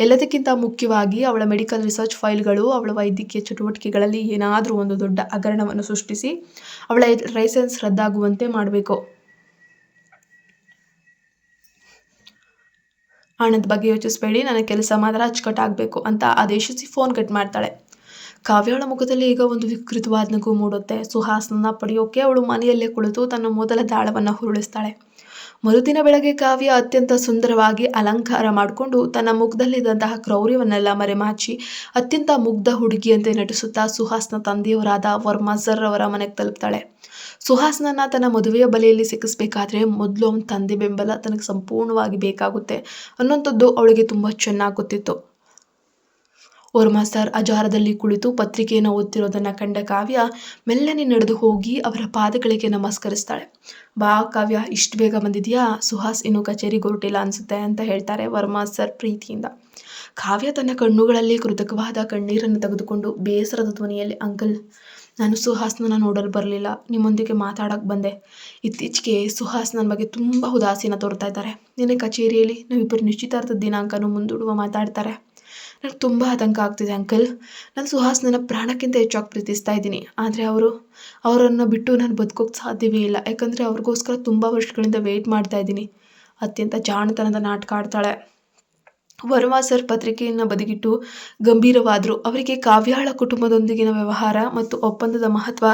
ಎಲ್ಲದಕ್ಕಿಂತ ಮುಖ್ಯವಾಗಿ ಅವಳ ಮೆಡಿಕಲ್ ರಿಸರ್ಚ್ ಫೈಲ್ಗಳು ಅವಳ ವೈದ್ಯಕೀಯ ಚಟುವಟಿಕೆಗಳಲ್ಲಿ ಏನಾದರೂ ಒಂದು ದೊಡ್ಡ ಹಗರಣವನ್ನು ಸೃಷ್ಟಿಸಿ ಅವಳ ಲೈಸೆನ್ಸ್ ರದ್ದಾಗುವಂತೆ ಮಾಡಬೇಕು. ಹಣದ ಬಗ್ಗೆ ಯೋಚಿಸಬೇಡಿ, ನನ್ನ ಕೆಲಸ ಮಾತ್ರ ಅಚ್ಚುಕಟ್ಟಾಗಬೇಕು ಅಂತ ಆದೇಶಿಸಿ ಫೋನ್ ಕಟ್ ಮಾಡ್ತಾಳೆ. ಕಾವ್ಯಳ ಮುಖದಲ್ಲಿ ಈಗ ಒಂದು ವಿಕೃತವಾದ ನಗು ಮೂಡುತ್ತೆ. ಸುಹಾಸ್ನನ್ನ ಪಡೆಯೋಕೆ ಅವಳು ಮನೆಯಲ್ಲೇ ಕುಳಿತು ತನ್ನ ಮೊದಲ ದಾಳವನ್ನು ಹುರುಳಿಸ್ತಾಳೆ. ಮರುದಿನ ಬೆಳಗ್ಗೆ ಕಾವ್ಯ ಅತ್ಯಂತ ಸುಂದರವಾಗಿ ಅಲಂಕಾರ ಮಾಡಿಕೊಂಡು ತನ್ನ ಮುಖದಲ್ಲಿದ್ದಂತಹ ಕ್ರೌರ್ಯವನ್ನೆಲ್ಲ ಮರೆಮಾಚಿ ಅತ್ಯಂತ ಮುಗ್ಧ ಹುಡುಗಿಯಂತೆ ನಟಿಸುತ್ತಾ ಸುಹಾಸ್ನ ತಂದೆಯವರಾದ ವರ್ಮಾ ಸರ್ ಅವರ ಮನೆಗೆ ತಲುಪ್ತಾಳೆ. ಸುಹಾಸ್ನನ್ನ ತನ್ನ ಮದುವೆಯ ಬಲೆಯಲ್ಲಿ ಸಿಕ್ಕಿಸ್ಬೇಕಾದ್ರೆ ಮೊದಲು ಅವನ ತಂದೆ ಬೆಂಬಲ ತನಗೆ ಸಂಪೂರ್ಣವಾಗಿ ಬೇಕಾಗುತ್ತೆ ಅನ್ನೋಂಥದ್ದು ಅವಳಿಗೆ ತುಂಬ ಚೆನ್ನಾಗಿ ಗೊತ್ತಿತ್ತು. ವರ್ಮಾ ಸರ್ ಅಜಾರದಲ್ಲಿ ಕುಳಿತು ಪತ್ರಿಕೆಯನ್ನು ಓದ್ತಿರೋದನ್ನು ಕಂಡ ಕಾವ್ಯ ಮೆಲ್ಲನೆ ನಡೆದು ಹೋಗಿ ಅವರ ಪಾದಗಳಿಗೆ ನಮಸ್ಕರಿಸ್ತಾಳೆ. ಬಾ ಕಾವ್ಯ, ಇಷ್ಟು ಬೇಗ ಬಂದಿದೆಯಾ? ಸುಹಾಸ್ ಇನ್ನೂ ಕಚೇರಿಗೆ ಹೊರಟಿಲ್ಲ ಅನಿಸುತ್ತೆ ಅಂತ ಹೇಳ್ತಾರೆ ವರ್ಮಾ ಸರ್ ಪ್ರೀತಿಯಿಂದ. ಕಾವ್ಯ ತನ್ನ ಕಣ್ಣುಗಳಲ್ಲಿ ಕೃತಕವಾದ ಕಣ್ಣೀರನ್ನು ತೆಗೆದುಕೊಂಡು ಬೇಸರದ ಧ್ವನಿಯಲ್ಲಿ, ಅಂಕಲ್, ನಾನು ಸುಹಾಸ್ನ ನೋಡಲು ಬರಲಿಲ್ಲ, ನಿಮ್ಮೊಂದಿಗೆ ಮಾತಾಡೋಕ್ಕೆ ಬಂದೆ. ಇತ್ತೀಚೆಗೆ ಸುಹಾಸ್ ನನ್ನ ಬಗ್ಗೆ ತುಂಬ ಉದಾಸೀನ ತೋರ್ತಾ ಇದ್ದಾರೆ. ನಿನ್ನೆ ಕಚೇರಿಯಲ್ಲಿ ನಾವಿಬ್ಬರು ನಿಶ್ಚಿತಾರ್ಥದ ದಿನಾಂಕನೂ ಮುಂದೂಡುವ ಮಾತಾಡ್ತಾರೆ. ನನಗೆ ತುಂಬ ಆತಂಕ ಆಗ್ತಿದೆ ಅಂಕಲ್. ನಾನು ಸುಹಾಸ್ನ ಪ್ರಾಣಕ್ಕಿಂತ ಹೆಚ್ಚಾಗಿ ಪ್ರೀತಿಸ್ತಾ ಇದ್ದೀನಿ. ಆದರೆ ಅವರನ್ನು ಬಿಟ್ಟು ನಾನು ಬದುಕೋಕ್ಕೆ ಸಾಧ್ಯವೇ ಇಲ್ಲ. ಯಾಕಂದರೆ ಅವ್ರಿಗೋಸ್ಕರ ತುಂಬ ವರ್ಷಗಳಿಂದ ವೆಯ್ಟ್ ಮಾಡ್ತಾ ಇದ್ದೀನಿ. ಅತ್ಯಂತ ಜಾಣತನದ ನಾಟಕ ಆಡ್ತಾಳೆ. ವರ್ಮಾ ಸರ್ ಪತ್ರಿಕೆಯನ್ನು ಬದಿಗಿಟ್ಟು ಗಂಭೀರವಾದರು. ಅವರಿಗೆ ಕಾವ್ಯಾಳ ಕುಟುಂಬದೊಂದಿಗಿನ ವ್ಯವಹಾರ ಮತ್ತು ಒಪ್ಪಂದದ ಮಹತ್ವ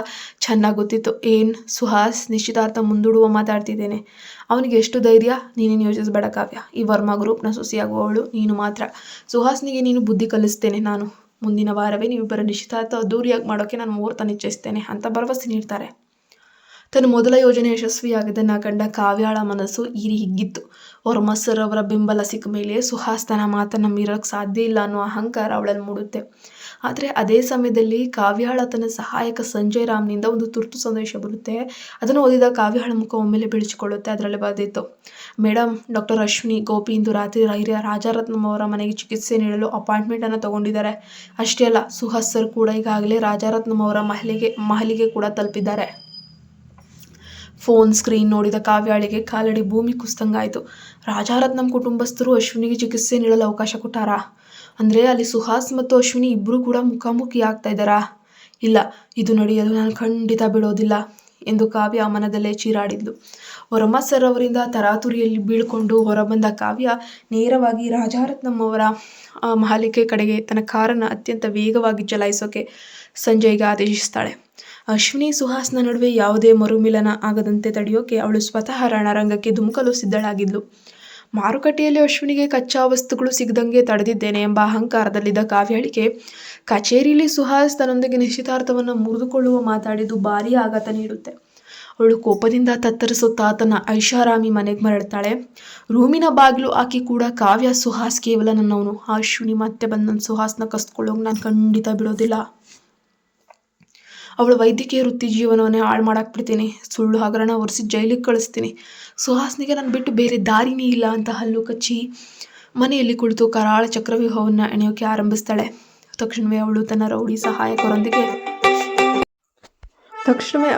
ಚೆನ್ನಾಗಿ ಗೊತ್ತಿತ್ತು. ಏನು ಸುಹಾಸ್, ನಿಶ್ಚಿತಾರ್ಥ ಮುಂದೂಡುವ ಮಾತಾಡ್ತಿದ್ದೇನೆ. ಅವನಿಗೆ ಎಷ್ಟು ಧೈರ್ಯ? ನೀನೇನು ಯೋಚಿಸಬೇಡ ಕಾವ್ಯ. ಈ ವರ್ಮಾ ಗ್ರೂಪ್ನ ಸೊಸೆಯಾಗುವವಳು ನೀನು ಮಾತ್ರ. ಸುಹಾಸ್ನಿಗೆ ನೀನು ಬುದ್ಧಿ ಕಲಿಸ್ತೇನೆ ನಾನು. ಮುಂದಿನ ವಾರವೇ ನೀವಿಬ್ಬರ ನಿಶ್ಚಿತಾರ್ಥ ಅದ್ದೂರಿಯಾಗಿ ಮಾಡೋಕ್ಕೆ ನಾನು ಮುಹೂರ್ತ ನಿಶ್ಚಯಿಸ್ತೇನೆ ಅಂತ ಭರವಸೆ ನೀಡ್ತಾರೆ. ತನ್ನ ಮೊದಲ ಯೋಜನೆ ಯಶಸ್ವಿಯಾಗಿದ್ದನ್ನು ಕಂಡ ಕಾವ್ಯಾಳ ಮನಸ್ಸು ಹಿಗ್ಗಿತ್ತು. ವರ್ಮಾ ಸರ್ ಅವರ ಬೆಂಬಲ ಸಿಕ್ಕ ಮೇಲೆ ಸುಹಾಸ್ ತನ್ನ ಮಾತನ್ನು ಮೀರೋಕ್ಕೆ ಸಾಧ್ಯ ಇಲ್ಲ ಅನ್ನೋ ಅಹಂಕಾರ ಅವಳಲ್ಲಿ ಮೂಡುತ್ತೆ. ಆದರೆ ಅದೇ ಸಮಯದಲ್ಲಿ ಕಾವ್ಯಾಳ ತನ್ನ ಸಹಾಯಕ ಸಂಜಯ್ ರಾಮ್ನಿಂದ ಒಂದು ತುರ್ತು ಸಂದೇಶ ಬರುತ್ತೆ. ಅದನ್ನು ಓದಿದ ಕಾವ್ಯಾಳ ಮುಖ ಒಮ್ಮೆಲೆ ಬೆಳೆಸಿಕೊಳ್ಳುತ್ತೆ. ಅದರಲ್ಲಿ ಬರೆದಿತ್ತು, ಮೇಡಮ್, ಡಾಕ್ಟರ್ ಅಶ್ವಿನಿ ಗೋಪಿ ಇಂದು ರಾತ್ರಿ ಹಿರಿಯ ರಾಜಾರತ್ನಂ ಅವರ ಮನೆಗೆ ಚಿಕಿತ್ಸೆ ನೀಡಲು ಅಪಾಯಿಂಟ್ಮೆಂಟನ್ನು ತಗೊಂಡಿದ್ದಾರೆ. ಅಷ್ಟೇ ಅಲ್ಲ, ಸುಹಾಸ್ ಸರ್ ಕೂಡ ಈಗಾಗಲೇ ರಾಜಾರತ್ನಂ ಅವರ ಮಹಲಿಗೆ ಕೂಡ ತಲುಪಿದ್ದಾರೆ. ಫೋನ್ ಸ್ಕ್ರೀನ್ ನೋಡಿದ ಕಾವ್ಯಾಳಿಗೆ ಕಾಲಡಿ ಭೂಮಿ ಕುಸ್ತಂಗಾಯಿತು. ರಾಜಾರತ್ನಂ ಕುಟುಂಬಸ್ಥರು ಅಶ್ವಿನಿಗೆ ಚಿಕಿತ್ಸೆ ನೀಡಲು ಅವಕಾಶ ಕೊಟ್ಟಾರಾ? ಅಂದರೆ ಅಲ್ಲಿ ಸುಹಾಸ್ ಮತ್ತು ಅಶ್ವಿನಿ ಇಬ್ಬರೂ ಕೂಡ ಮುಖಾಮುಖಿ ಆಗ್ತಾ ಇದ್ದಾರಾ? ಇಲ್ಲ, ಇದು ನಡೆಯಲು ನಾನು ಖಂಡಿತ ಬಿಡೋದಿಲ್ಲ ಎಂದು ಕಾವ್ಯ ಮನದಲ್ಲೇ ಚೀರಾಡಿದ್ಲು. ವರ್ಮಾ ಸರ್ ಅವರಿಂದ ತರಾತುರಿಯಲ್ಲಿ ಬೀಳ್ಕೊಂಡು ಹೊರಬಂದ ಕಾವ್ಯ ನೇರವಾಗಿ ರಾಜಾರತ್ನಂ ಅವರ ಮಹಲಿಗೆ ಕಡೆಗೆ ತನ್ನ ಕಾರನ್ನು ಅತ್ಯಂತ ವೇಗವಾಗಿ ಚಲಾಯಿಸೋಕೆ ಸಂಜಯ್ಗೆ ಆದೇಶಿಸ್ತಾಳೆ. ಅಶ್ವಿನಿ ಸುಹಾಸ್ನ ನಡುವೆ ಯಾವುದೇ ಮರುಮಿಲನ ಆಗದಂತೆ ತಡೆಯೋಕೆ ಅವಳು ಸ್ವತಃ ರಣರಂಗಕ್ಕೆ ಧುಮುಕಲು ಸಿದ್ಧಳಾಗಿದ್ಲು. ಮಾರುಕಟ್ಟೆಯಲ್ಲಿ ಅಶ್ವಿನಿಗೆ ಕಚ್ಚಾ ವಸ್ತುಗಳು ಸಿಗದಂಗೆ ತಡೆದಿದ್ದೇನೆ ಎಂಬ ಅಹಂಕಾರದಲ್ಲಿದ್ದ ಕಾವ್ಯಾಳಿಗೆ ಕಚೇರಿಯಲ್ಲಿ ಸುಹಾಸ್ ತನ್ನೊಂದಿಗೆ ನಿಶ್ಚಿತಾರ್ಥವನ್ನು ಮುರಿದುಕೊಳ್ಳುವ ಮಾತಾಡಿದ್ದು ಭಾರೀ ಆಘಾತ ನೀಡುತ್ತೆ. ಅವಳು ಕೋಪದಿಂದ ತತ್ತರಿಸುತ್ತಾ ತನ್ನ ಐಷಾರಾಮಿ ಮನೆಗೆ ಮರಳ್ತಾಳೆ. ರೂಮಿನ ಬಾಗಿಲು ಹಾಕಿ ಕೂಡ ಕಾವ್ಯ, ಸುಹಾಸ್ ಕೇವಲ ನನ್ನವನು. ಆ ಅಶ್ವಿನಿ ಮತ್ತೆ ಬಂದು ನನ್ನ ಸುಹಾಸ್ನ ಕಸ್ಕೊಳ್ಳೋಕೆ ನಾನು ಖಂಡಿತ ಬಿಡೋದಿಲ್ಲ. ಅವಳ ವೈದ್ಯಕೀಯ ವೃತ್ತಿ ಜೀವನವನ್ನೇ ಹಾಳು ಮಾಡಾಕ್ಬಿಡ್ತೀನಿ. ಸುಳ್ಳು ಹಗರಣ ಹೊರಿಸಿ ಜೈಲಿಗೆ ಕಳಿಸ್ತೀನಿ. ಸುಹಾಸ್ನಿಗೆ ನಾನು ಬಿಟ್ಟು ಬೇರೆ ದಾರಿನೇ ಇಲ್ಲ ಅಂತ ಹಲ್ಲು ಕಚ್ಚಿ ಮನೆಯಲ್ಲಿ ಕುಳಿತು ಕರಾಳ ಚಕ್ರವ್ಯೂಹವನ್ನು ಎಣೆಯೋಕೆ ಆರಂಭಿಸ್ತಾಳೆ. ತಕ್ಷಣವೇ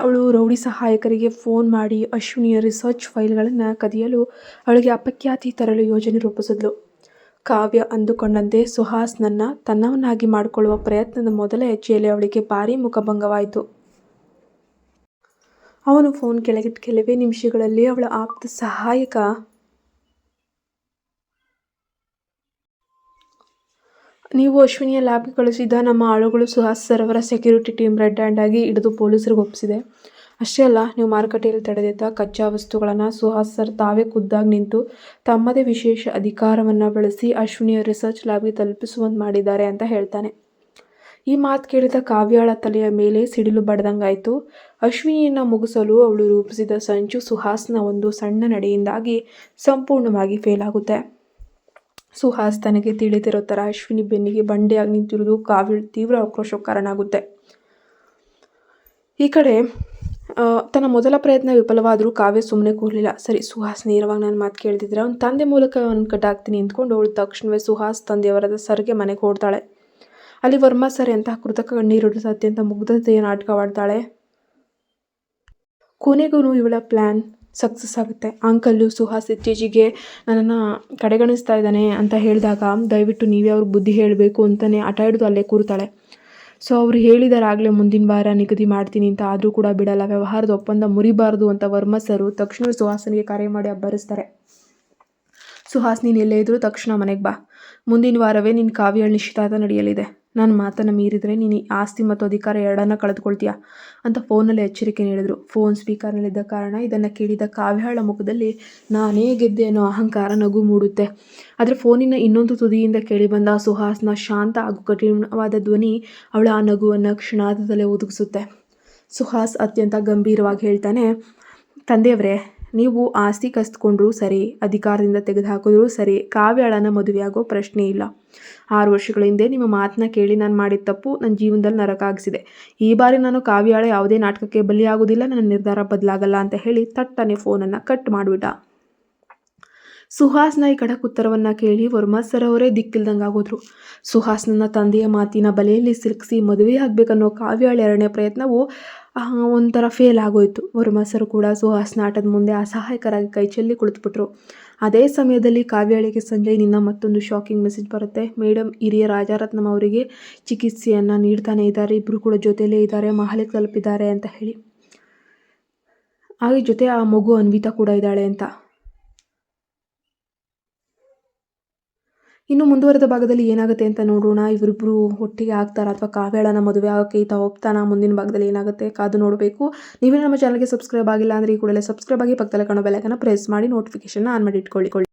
ಅವಳು ರೌಡಿ ಸಹಾಯಕರಿಗೆ ಫೋನ್ ಮಾಡಿ ಅಶ್ವಿನಿಯ ರಿಸರ್ಚ್ ಫೈಲ್ಗಳನ್ನು ಕದಿಯಲು ಅವಳಿಗೆ ಅಪಖ್ಯಾತಿ ತರಲು ಯೋಜನೆ ರೂಪಿಸಿದ್ಲು. ಕಾವ್ಯ ಅಂದುಕೊಂಡಂತೆ ಸುಹಾಸ್ನನ್ನು ತನ್ನವನ್ನಾಗಿ ಮಾಡಿಕೊಳ್ಳುವ ಪ್ರಯತ್ನದ ಮೊದಲ ಹೆಜ್ಜೆಯಲ್ಲಿ ಅವಳಿಗೆ ಭಾರೀ ಮುಖಭಂಗವಾಯಿತು. ಅವನು ಫೋನ್ ಕೆಳಗಿಟ್ಟ ಕೆಲವೇ ನಿಮಿಷಗಳಲ್ಲಿ ಅವಳ ಆಪ್ತ ಸಹಾಯಕ ನೀವು ಅಶ್ವಿನಿಯ ಲ್ಯಾಬ್ಗೆ ಕಳಿಸಿದ್ದ ನಮ್ಮ ಆಳುಗಳು ಸುಹಾಸ್ ಸರ್ ಅವರ ಸೆಕ್ಯೂರಿಟಿ ಟೀಮ್ ರೆಡ್ ಹ್ಯಾಂಡ್ ಆಗಿ ಹಿಡಿದು ಪೊಲೀಸರಿಗೆ ಒಪ್ಪಿಸಿದೆ. ಅಷ್ಟೇ ಅಲ್ಲ, ನೀವು ಮಾರುಕಟ್ಟೆಯಲ್ಲಿ ತಡೆದಿದ್ದ ಕಚ್ಚಾ ವಸ್ತುಗಳನ್ನು ಸುಹಾಸ್ ಸರ್ ತಾವೇ ಖುದ್ದಾಗಿ ನಿಂತು ತಮ್ಮದೇ ವಿಶೇಷ ಅಧಿಕಾರವನ್ನು ಬಳಸಿ ಅಶ್ವಿನಿಯ ರಿಸರ್ಚ್ ಲ್ಯಾಬ್ಗೆ ತಲುಪಿಸುವಂತೆ ಮಾಡಿದ್ದಾರೆ ಅಂತ ಹೇಳ್ತಾನೆ. ಈ ಮಾತು ಕೇಳಿದ ಕಾವ್ಯಾಳ ತಲೆಯ ಮೇಲೆ ಸಿಡಿಲು ಬಡ್ದಂಗಾಯಿತು. ಅಶ್ವಿನಿಯನ್ನು ಮುಗಿಸಲು ಅವಳು ರೂಪಿಸಿದ ಸಂಚು ಸುಹಾಸ್ನ ಒಂದು ಸಣ್ಣ ನಡೆಯಿಂದಾಗಿ ಸಂಪೂರ್ಣವಾಗಿ ಫೇಲ್ ಆಗುತ್ತೆ. ಸುಹಾಸ್ ತನಗೆ ತಿಳಿದಿರೋ ಥರ ಅಶ್ವಿನಿ ಬೆನ್ನಿಗೆ ಬಂಡೆಯಾಗಿ ನಿಂತಿರುವುದು ಕಾವ್ಯ ತೀವ್ರ ಆಕ್ರೋಶಕ್ಕೆ ಕಾರಣ ಆಗುತ್ತೆ. ಈ ಕಡೆ ತನ್ನ ಮೊದಲ ಪ್ರಯತ್ನ ವಿಫಲವಾದರೂ ಕಾವ್ಯ ಸುಮ್ಮನೆ ಕೂರಲಿಲ್ಲ. ಸರಿ, ಸುಹಾಸ್ ನೇರವಾಗಿ ನಾನು ಮಾತು ಕೇಳ್ತಿದ್ರೆ ಅವನ ತಂದೆ ಮೂಲಕ ಅವನು ಕಟ್ಟಾಗ್ತೀನಿ ಅಂದ್ಕೊಂಡು ಅವಳು ತಕ್ಷಣವೇ ಸುಹಾಸ್ ತಂದೆಯವರದ ಸರ್ಗೆ ಮನೆಗೆ ಹೊಡ್ತಾಳೆ. ಅಲ್ಲಿ ವರ್ಮಾ ಸರ್ ಎಂತಹ ಕೃತಕ ಕಣ್ಣೀರುಡಿದ ಅತ್ಯಂತ ಮುಗ್ಧತೆಯ ನಾಟಕವಾಡ್ತಾಳೆ. ಕೊನೆಗೂ ಇವಳ ಪ್ಲ್ಯಾನ್ ಸಕ್ಸಸ್ ಆಗುತ್ತೆ. ಅಂಕಲ್ಲು ಸುಹಾಸ್ ಇತ್ತೀಚೆಗೆ ನನ್ನನ್ನು ಕಡೆಗಣಿಸ್ತಾ ಇದ್ದಾನೆ ಅಂತ ಹೇಳಿದಾಗ ದಯವಿಟ್ಟು ನೀವೇ ಅವ್ರಿಗೆ ಬುದ್ಧಿ ಹೇಳಬೇಕು ಅಂತಲೇ ಹಠ ಹಿಡಿದು ಅಲ್ಲೇ ಕೂರ್ತಾಳೆ. ಸೊ ಅವರು ಹೇಳಿದಾರಾಗಲೇ ಮುಂದಿನ ವಾರ ನಿಗದಿ ಮಾಡ್ತೀನಿ ಅಂತ, ಆದರೂ ಕೂಡ ಬಿಡಲ್ಲ. ವ್ಯವಹಾರದ ಒಪ್ಪಂದ ಮುರಿಬಾರ್ದು ಅಂತ ವರ್ಮಾ ಸರು ತಕ್ಷಣವೇ ಸುಹಾಸನಿಗೆ ಕರೆ ಮಾಡಿ ಅಬ್ಬರಿಸ್ತಾರೆ. ಸುಹಾಸ್, ನೀನು ಎಲ್ಲೇ ಇದ್ದರೂ ತಕ್ಷಣ ಮನೆಗೆ ಬಾ. ಮುಂದಿನ ವಾರವೇ ನಿನ್ನ ಕಾವ್ಯಾಳ ನಿಶ್ಚಿತಾರ್ಥ ನಡೆಯಲಿದೆ. ನನ್ನ ಮಾತನ್ನು ಮೀರಿದರೆ ನೀನು ಆಸ್ತಿ ಮತ್ತು ಅಧಿಕಾರ ಎರಡನ್ನ ಕಳೆದುಕೊಳ್ತೀಯ ಅಂತ ಫೋನಲ್ಲಿ ಎಚ್ಚರಿಕೆ ನೀಡಿದರು. ಫೋನ್ ಸ್ಪೀಕರ್ನಲ್ಲಿದ್ದ ಕಾರಣ ಇದನ್ನು ಕೇಳಿದ ಕಾವ್ಯಾಳ ಮುಖದಲ್ಲಿ ನಾನೇ ಗೆದ್ದೆ ಅನ್ನೋ ಅಹಂಕಾರ ನಗು ಮೂಡುತ್ತೆ. ಆದರೆ ಫೋನಿನ ಇನ್ನೊಂದು ತುದಿಯಿಂದ ಕೇಳಿಬಂದ ಸುಹಾಸ್ನ ಶಾಂತ ಹಾಗೂ ಕಠಿಣವಾದ ಧ್ವನಿ ಅವಳ ಆ ನಗುವನ್ನು ಕ್ಷಣಾರ್ಧದಲ್ಲೇ ಒದಗಿಸುತ್ತೆ. ಸುಹಾಸ್ ಅತ್ಯಂತ ಗಂಭೀರವಾಗಿ ಹೇಳ್ತಾನೆ, ತಂದೆಯವರೇ, ನೀವು ಆಸ್ತಿ ಕಸ್ದುಕೊಂಡ್ರೂ ಸರಿ, ಅಧಿಕಾರದಿಂದ ತೆಗೆದುಹಾಕಿದ್ರೂ ಸರಿ, ಕಾವ್ಯಾಳನ ಮದುವೆಯಾಗೋ ಪ್ರಶ್ನೆ ಇಲ್ಲ. 6 ವರ್ಷಗಳ ಹಿಂದೆ ನಿಮ್ಮ ಮಾತನ್ನ ಕೇಳಿ ನಾನು ಮಾಡಿದ ತಪ್ಪು ನನ್ನ ಜೀವನದಲ್ಲಿ ನರಕ ಆಗಿಸಿದೆ. ಈ ಬಾರಿ ನಾನು ಕಾವ್ಯಾಳ ಯಾವುದೇ ನಾಟಕಕ್ಕೆ ಬಲಿಯಾಗೋದಿಲ್ಲ, ನನ್ನ ನಿರ್ಧಾರ ಬದಲಾಗಲ್ಲ ಅಂತ ಹೇಳಿ ತಟ್ಟನೆ ಫೋನನ್ನು ಕಟ್ ಮಾಡಿಬಿಟ್ಟ. ಸುಹಾಸ್ನ ಈ ಖಡಕ್ ಉತ್ತರವನ್ನು ಕೇಳಿ ವರ್ಮಾ ಸರ್ ಅವರೇ ದಿಕ್ಕಿಲ್ದಂಗೆ ಆಗೋದ್ರು. ಸುಹಾಸ್ನನ್ನ ತಂದೆಯ ಮಾತಿನ ಬಲೆಯಲ್ಲಿ ಸಿಲುಕಿಸಿ ಮದುವೆ ಆಗಬೇಕನ್ನೋ ಕಾವ್ಯಾಳ ಎರಡನೇ ಪ್ರಯತ್ನವು ಒಂಥರ ಫೇಲ್ ಆಗೋಯ್ತು. ವರ್ಮಾ ಸರ್ ಕೂಡ ಸುಹಾಸ್ನ ಆಟದ ಮುಂದೆ ಅಸಹಾಯಕರಾಗಿ ಕೈಚೆಲ್ಲಿ ಕುಳಿತುಬಿಟ್ರು. ಅದೇ ಸಮಯದಲ್ಲಿ ಕಾವ್ಯಾಳಿಗೆ ಸಂಜಯ್ನಿಂದ ಮತ್ತೊಂದು ಶಾಕಿಂಗ್ ಮೆಸೇಜ್ ಬರುತ್ತೆ. ಮೇಡಮ್, ಹಿರಿಯ ರಾಜಾರತ್ನಂ ಅವರಿಗೆ ಚಿಕಿತ್ಸೆಯನ್ನು ನೀಡ್ತಾನೆ ಇದ್ದಾರೆ, ಇಬ್ಬರು ಕೂಡ ಜೊತೆಯಲ್ಲೇ ಇದ್ದಾರೆ, ಮಹಲಿಗೆ ತಲುಪಿದ್ದಾರೆ ಅಂತ ಹೇಳಿ. ಹಾಗೆ ಜೊತೆ ಆ ಮಗು ಅನ್ವಿತಾ ಕೂಡ ಇದ್ದಾಳೆ ಅಂತ. ಇನ್ನು ಮುಂದುವರೆದ ಭಾಗದಲ್ಲಿ ಏನಾಗುತ್ತೆ ಅಂತ ನೋಡೋಣ. ಇವರಿಬ್ಬರು ಒಟ್ಟಿಗೆ ಆಗ್ತಾರಾ ಅಥವಾ ಕಾವ್ಯಾಳನ ಮದುವೆ ಆಗೋಕ್ಕೆ ಈತ ಒಪ್ತಾನ? ಮುಂದಿನ ಭಾಗದಲ್ಲಿ ಏನಾಗುತ್ತೆ ಕಾದು ನೋಡಬೇಕು. ನೀವೇ ನಮ್ಮ ಚಾನಲ್ಗೆ ಸಬ್ಸ್ಕ್ರೈಬ್ ಆಗಿಲ್ಲ ಅಂದರೆ ಈ ಕೂಡಲೇ ಸಬ್ಸ್ಕ್ರೈಬ್ ಆಗಿ ಪಕ್ಕದಲ್ಲಿ ಕಾಣೋ ಬೆಲ್ ಐಕಾನ್ನ ಪ್ರೆಸ್ ಮಾಡಿ ನೋಟಿಫಿಕೇಶನ್ ಆನ್ ಮಾಡಿ ಇಟ್ಕೊಳ್ಳಿ.